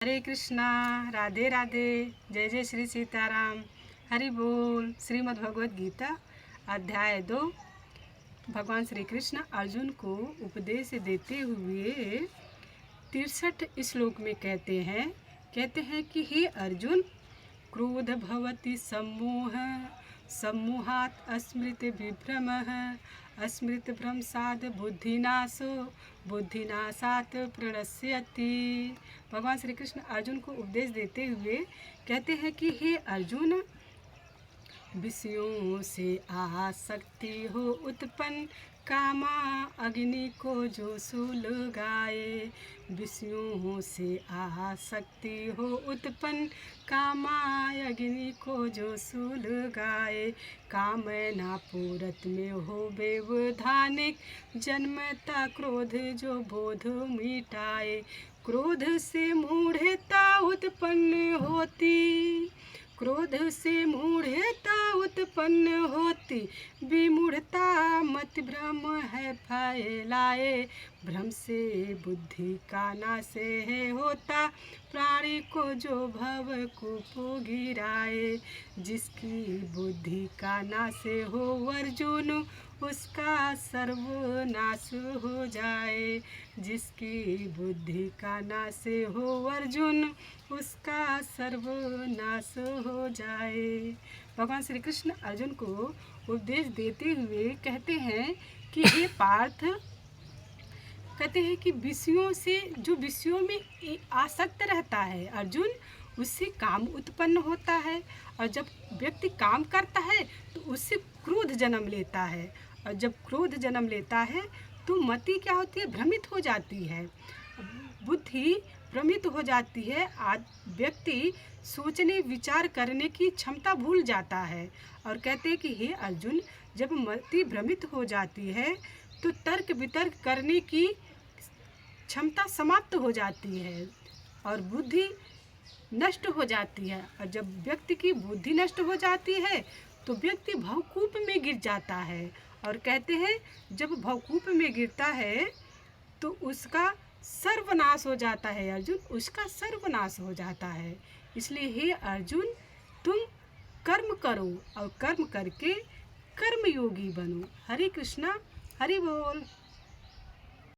हरे कृष्णा, राधे राधे, जय जय श्री सीताराम। हरि बोल। श्रीमद् भगवद गीता अध्याय 2। भगवान श्री कृष्ण अर्जुन को उपदेश देते हुए 63 श्लोक में कहते हैं कि हे अर्जुन, क्रोध भवति सम्मोह, सम्मोहात् अस्मृति विभ्रमः, अस्मृति भ्रंशात् बुद्धिनाशो, बुद्धिनाशात् प्रणश्यति। भगवान श्री कृष्ण अर्जुन को उपदेश देते हुए कहते हैं कि हे अर्जुन, विषयों से आसक्ति हो उत्पन्न, कामा अग्नि को जो सुलगाए। विषयों से आसक्ति हो उत्पन्न, कामा अग्नि को जो सुलगाए। कामना पूरत में हो व्यवधानिक, जन्मता क्रोध जो बोध मिटाए। क्रोध से मूढ़ता उत्पन्न होती, क्रोध से मूढ़ता उत्पन्न होती, विमूढ़ता मत भ्रम है फैलाए। भ्रम से बुद्धि का नाश है होता, प्राणी को जो भव कूप गिराए। जिसकी बुद्धि का नाश हो अर्जुन, उसका सर्वनाश हो जाए। जिसकी बुद्धि का नाश हो अर्जुन, उसका सर्वनाश हो जाए। भगवान श्री कृष्ण अर्जुन को उपदेश देते हुए कहते हैं कि हे पार्थ, कहते हैं कि विषयों से, जो विषयों में आसक्त रहता है अर्जुन, उससे काम उत्पन्न होता है। और जब व्यक्ति काम करता है तो उससे क्रोध जन्म लेता है। और जब क्रोध जन्म लेता है तो मति क्या होती है? भ्रमित हो जाती है, बुद्धि भ्रमित हो जाती है। व्यक्ति सोचने विचार करने की क्षमता भूल जाता है। और कहते हैं कि हे अर्जुन, जब मति भ्रमित हो जाती है तो तर्क वितर्क करने की क्षमता समाप्त हो जाती है और बुद्धि नष्ट हो जाती है। और जब व्यक्ति की बुद्धि नष्ट हो जाती है तो व्यक्ति भवकूप में गिर जाता है। और कहते हैं जब भवकूप में गिरता है तो उसका सर्वनाश हो जाता है अर्जुन, उसका सर्वनाश हो जाता है। इसलिए हे अर्जुन, तुम कर्म करो और कर्म करके कर्मयोगी बनो। हरे कृष्णा, हरि बोल।